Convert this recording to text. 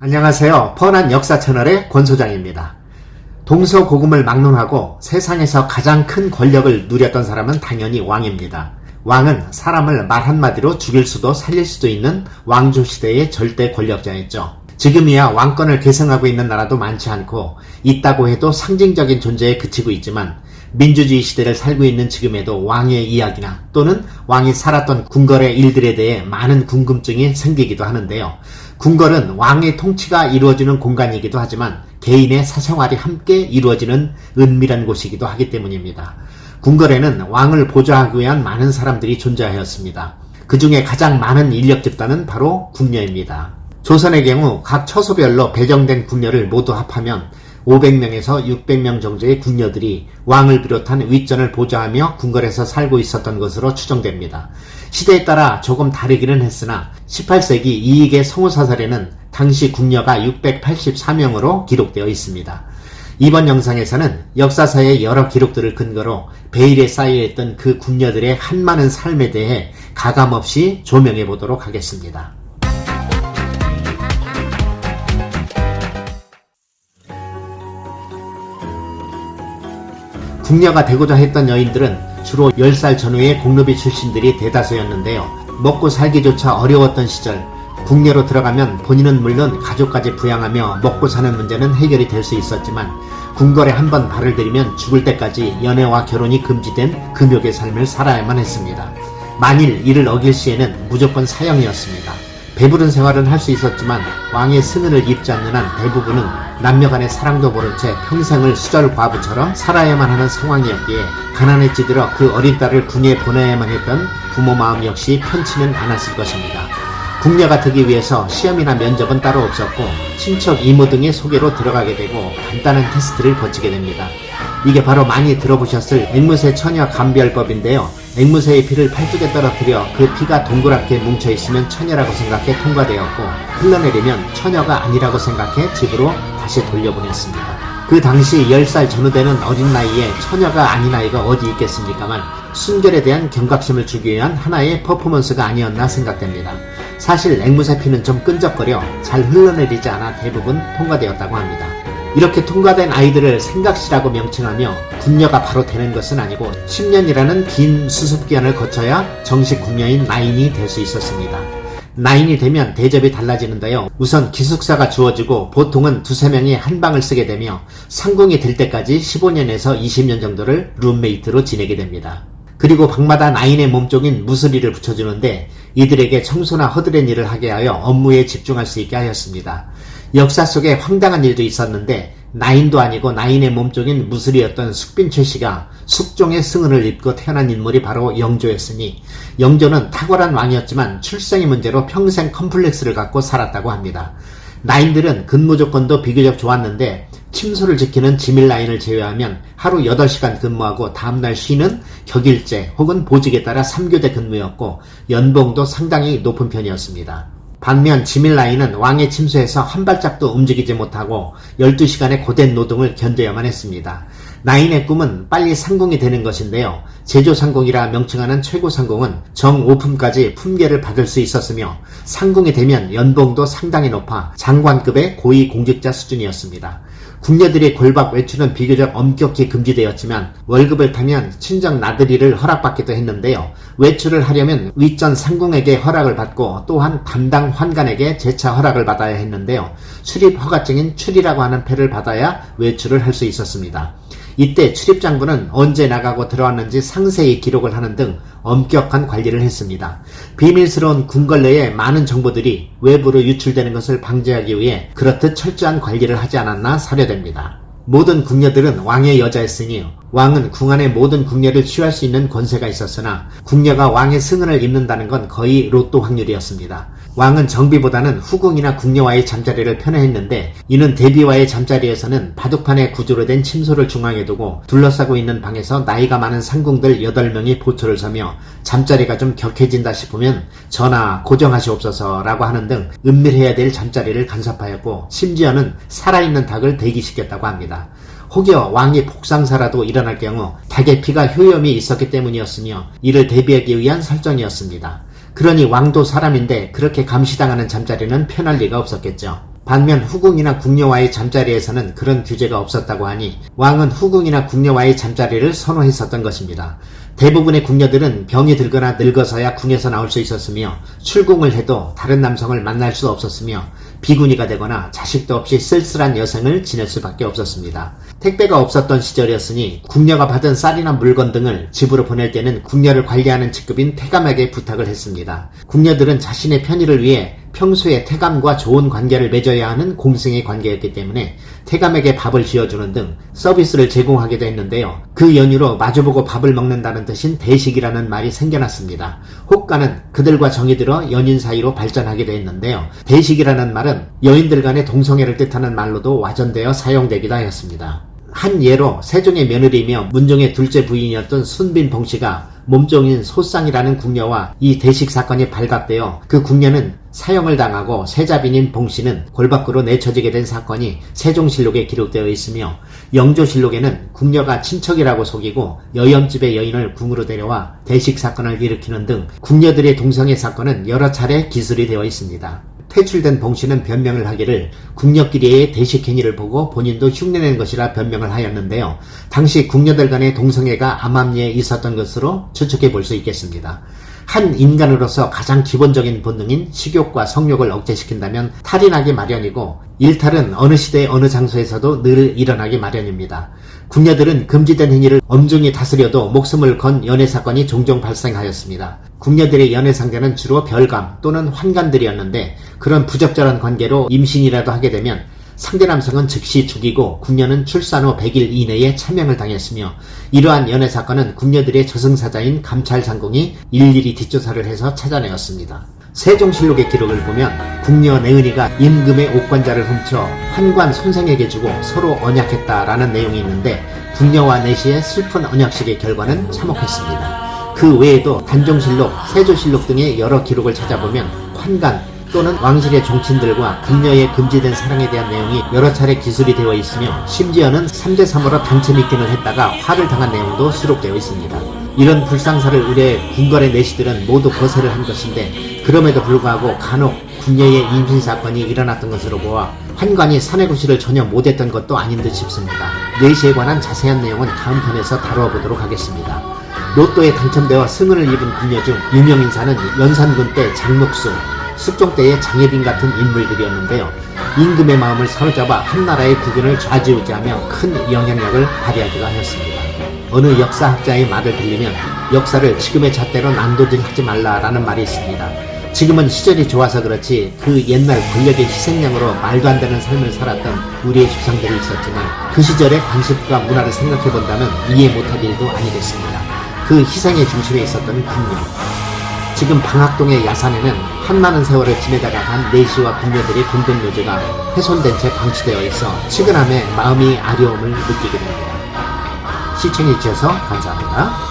안녕하세요. 뻔한 역사 채널의 권소장입니다. 동서고금을 막론하고 세상에서 가장 큰 권력을 누렸던 사람은 당연히 왕입니다. 왕은 사람을 말 한마디로 죽일 수도 살릴 수도 있는 왕조시대의 절대 권력자였죠. 지금이야 왕권을 계승하고 있는 나라도 많지 않고 있다고 해도 상징적인 존재에 그치고 있지만 민주주의 시대를 살고 있는 지금에도 왕의 이야기나 또는 왕이 살았던 궁궐의 일들에 대해 많은 궁금증이 생기기도 하는데요. 궁궐은 왕의 통치가 이루어지는 공간이기도 하지만 개인의 사생활이 함께 이루어지는 은밀한 곳이기도 하기 때문입니다. 궁궐에는 왕을 보좌하기 위한 많은 사람들이 존재하였습니다. 그 중에 가장 많은 인력 집단은 바로 궁녀입니다. 조선의 경우 각 처소별로 배정된 궁녀를 모두 합하면 500명에서 600명 정도의 궁녀들이 왕을 비롯한 윗전을 보좌하며 궁궐에서 살고 있었던 것으로 추정됩니다. 시대에 따라 조금 다르기는 했으나 18세기 이익의 성우사설에는 당시 궁녀가 684명으로 기록되어 있습니다. 이번 영상에서는 역사사의 여러 기록들을 근거로 베일에 쌓여있던 그 궁녀들의 한많은 삶에 대해 가감없이 조명해 보도록 하겠습니다. 궁녀가 되고자 했던 여인들은 주로 10살 전후의 공노비 출신들이 대다수였는데요. 먹고 살기조차 어려웠던 시절 궁녀로 들어가면 본인은 물론 가족까지 부양하며 먹고 사는 문제는 해결이 될 수 있었지만 궁궐에 한번 발을 들이면 죽을 때까지 연애와 결혼이 금지된 금욕의 삶을 살아야만 했습니다. 만일 이를 어길 시에는 무조건 사형이었습니다. 배부른 생활은 할 수 있었지만 왕의 승은을 입지 않는 한 대부분은 남녀간의 사랑도 모른 채 평생을 수절 과부처럼 살아야만 하는 상황이었기에 가난에 찌들어 그 어린 딸을 궁에 보내야만 했던 부모 마음 역시 편치는 않았을 것입니다. 궁녀가 되기 위해서 시험이나 면접은 따로 없었고 친척 이모 등의 소개로 들어가게 되고 간단한 테스트를 거치게 됩니다. 이게 바로 많이 들어보셨을 앵무새 처녀 감별법인데요. 앵무새의 피를 팔뚝에 떨어뜨려 그 피가 동그랗게 뭉쳐있으면 처녀라고 생각해 통과되었고 흘러내리면 처녀가 아니라고 생각해 집으로 다시 돌려보냈습니다. 그 당시 10살 전후 되는 어린 나이에 처녀가 아닌 아이가 어디 있겠습니까만 순결에 대한 경각심을 주기 위한 하나의 퍼포먼스가 아니었나 생각됩니다. 사실 앵무새 피는 좀 끈적거려 잘 흘러내리지 않아 대부분 통과되었다고 합니다. 이렇게 통과된 아이들을 생각시라고 명칭하며 궁녀가 바로 되는 것은 아니고 10년이라는 긴 수습기간을 거쳐야 정식 궁녀인 나인이 될 수 있었습니다. 나인이 되면 대접이 달라지는데요. 우선 기숙사가 주어지고 보통은 두세 명이 한 방을 쓰게 되며 상궁이 될 때까지 15년에서 20년 정도를 룸메이트로 지내게 됩니다. 그리고 방마다 나인의 몸쪽인 무스리를 붙여주는데 이들에게 청소나 허드렛 일을 하게 하여 업무에 집중할 수 있게 하였습니다. 역사 속에 황당한 일도 있었는데 나인도 아니고 나인의 몸쪽인 무술이었던 숙빈 최씨가 숙종의 승은을 입고 태어난 인물이 바로 영조였으니 영조는 탁월한 왕이었지만 출생의 문제로 평생 컴플렉스를 갖고 살았다고 합니다. 나인들은 근무 조건도 비교적 좋았는데 침소를 지키는 지밀 나인을 제외하면 하루 8시간 근무하고 다음날 쉬는 격일제 혹은 보직에 따라 3교대 근무였고 연봉도 상당히 높은 편이었습니다. 반면 지밀 나인은 왕의 침소에서 한 발짝도 움직이지 못하고 12시간의 고된 노동을 견뎌야만 했습니다. 나인의 꿈은 빨리 상궁이 되는 것인데요. 제조상궁이라 명칭하는 최고상궁은 정오품까지 품계를 받을 수 있었으며 상궁이 되면 연봉도 상당히 높아 장관급의 고위공직자 수준이었습니다. 궁녀들의 골박 외출은 비교적 엄격히 금지되었지만 월급을 타면 친정 나들이를 허락받기도 했는데요. 외출을 하려면 윗전 상궁에게 허락을 받고 또한 담당 환관에게 재차 허락을 받아야 했는데요. 출입 허가증인 출이라고 하는 패를 받아야 외출을 할 수 있었습니다. 이때 출입장부는 언제 나가고 들어왔는지 상세히 기록을 하는 등 엄격한 관리를 했습니다. 비밀스러운 궁궐 내의 많은 정보들이 외부로 유출되는 것을 방지하기 위해 그렇듯 철저한 관리를 하지 않았나 사료됩니다. 모든 궁녀들은 왕의 여자였으니 왕은 궁 안의 모든 궁녀를 취할 수 있는 권세가 있었으나 궁녀가 왕의 승은을 입는다는 건 거의 로또 확률이었습니다. 왕은 정비보다는 후궁이나 궁녀와의 잠자리를 편애했는데 이는 대비와의 잠자리에서는 바둑판에 구조로 된 침소를 중앙에 두고 둘러싸고 있는 방에서 나이가 많은 상궁들 8명이 보초를 서며 잠자리가 좀 격해진다 싶으면 전하 고정하시옵소서 라고 하는 등 은밀해야 될 잠자리를 간섭하였고 심지어는 살아있는 닭을 대기시켰다고 합니다. 혹여 왕이 복상사라도 일어날 경우 닭의 피가 효염이 있었기 때문이었으며 이를 대비하기 위한 설정이었습니다. 그러니 왕도 사람인데 그렇게 감시당하는 잠자리는 편할 리가 없었겠죠. 반면 후궁이나 궁녀와의 잠자리에서는 그런 규제가 없었다고 하니 왕은 후궁이나 궁녀와의 잠자리를 선호했었던 것입니다. 대부분의 궁녀들은 병이 들거나 늙어서야 궁에서 나올 수 있었으며 출궁을 해도 다른 남성을 만날 수 없었으며 비구니가 되거나 자식도 없이 쓸쓸한 여생을 지낼 수밖에 없었습니다. 택배가 없었던 시절이었으니 궁녀가 받은 쌀이나 물건 등을 집으로 보낼 때는 궁녀를 관리하는 직급인 태감에게 부탁을 했습니다. 궁녀들은 자신의 편의를 위해 평소에 태감과 좋은 관계를 맺어야 하는 공생의 관계였기 때문에 태감에게 밥을 지어주는 등 서비스를 제공하기도 했는데요. 그 연유로 마주보고 밥을 먹는다는 뜻인 대식이라는 말이 생겨났습니다. 호가는 그들과 정이 들어 연인 사이로 발전하기도 했는데요. 대식이라는 말은 여인들 간의 동성애를 뜻하는 말로도 와전되어 사용되기도 하였습니다. 한 예로 세종의 며느리이며 문종의 둘째 부인이었던 순빈봉씨가 몸종인 소쌍이라는 궁녀와 이 대식 사건이 발각되어 그 궁녀는 사형을 당하고 세자빈인 봉씨는 골 밖으로 내쳐지게 된 사건이 세종실록에 기록되어 있으며 영조실록에는 궁녀가 친척이라고 속이고 여염집의 여인을 궁으로 데려와 대식 사건을 일으키는 등 궁녀들의 동성애 사건은 여러 차례 기술이 되어 있습니다. 퇴출된 봉씨는 변명을 하기를 궁녀끼리의 대식 행위를 보고 본인도 흉내낸 것이라 변명을 하였는데요. 당시 궁녀들 간의 동성애가 암암리에 있었던 것으로 추측해 볼 수 있겠습니다. 한 인간으로서 가장 기본적인 본능인 식욕과 성욕을 억제시킨다면 탈이 나기 마련이고 일탈은 어느 시대 어느 장소에서도 늘 일어나기 마련입니다. 궁녀들은 금지된 행위를 엄중히 다스려도 목숨을 건 연애사건이 종종 발생하였습니다. 궁녀들의 연애상대는 주로 별감 또는 환관들이었는데 그런 부적절한 관계로 임신이라도 하게 되면 상대 남성은 즉시 죽이고 궁녀는 출산 후 100일 이내에 차명을 당했으며 이러한 연애사건은 궁녀들의 저승사자인 감찰장공이 일일이 뒷조사를 해서 찾아내었습니다. 세종실록의 기록을 보면 궁녀 내은이가 임금의 옥관자를 훔쳐 환관 손생에게 주고 서로 언약했다라는 내용이 있는데 궁녀와 내시의 슬픈 언약식의 결과는 참혹했습니다. 그 외에도 단종실록, 세조실록 등의 여러 기록을 찾아보면 환관 또는 왕실의 종친들과 궁녀의 금지된 사랑에 대한 내용이 여러 차례 기술이 되어 있으며 심지어는 3대3으로 단체 미팅을 했다가 화를 당한 내용도 수록되어 있습니다. 이런 불상사를 의뢰해 궁궐의 내시들은 모두 거세를 한 것인데 그럼에도 불구하고 간혹 궁녀의 임신사건이 일어났던 것으로 보아 환관이 사내구실을 전혀 못했던 것도 아닌 듯 싶습니다. 내시에 관한 자세한 내용은 다음 편에서 다루어 보도록 하겠습니다. 로또에 당첨되어 승은을 입은 궁녀 중 유명인사는 연산군 때 장묵수, 숙종 때의 장혜빈 같은 인물들이었는데요. 임금의 마음을 사로잡아 한나라의 국運을 좌지우지하며 큰 영향력을 발휘하기도 하였습니다. 어느 역사학자의 말을 빌리면 역사를 지금의 잣대로 난도질하지 말라라는 말이 있습니다. 지금은 시절이 좋아서 그렇지 그 옛날 권력의 희생양으로 말도 안 되는 삶을 살았던 우리의 조상들이 있었지만 그 시절의 관습과 문화를 생각해본다면 이해 못할 일도 아니겠습니다. 그 희생의 중심에 있었던 궁녀. 지금 방학동의 야산에는 한많은 세월을 지내다가 간 내시와 궁녀들의 공동묘지가 훼손된 채 방치되어 있어 측은함에 마음이 아려움을 느끼게 됩니다. 시청해주셔서 감사합니다.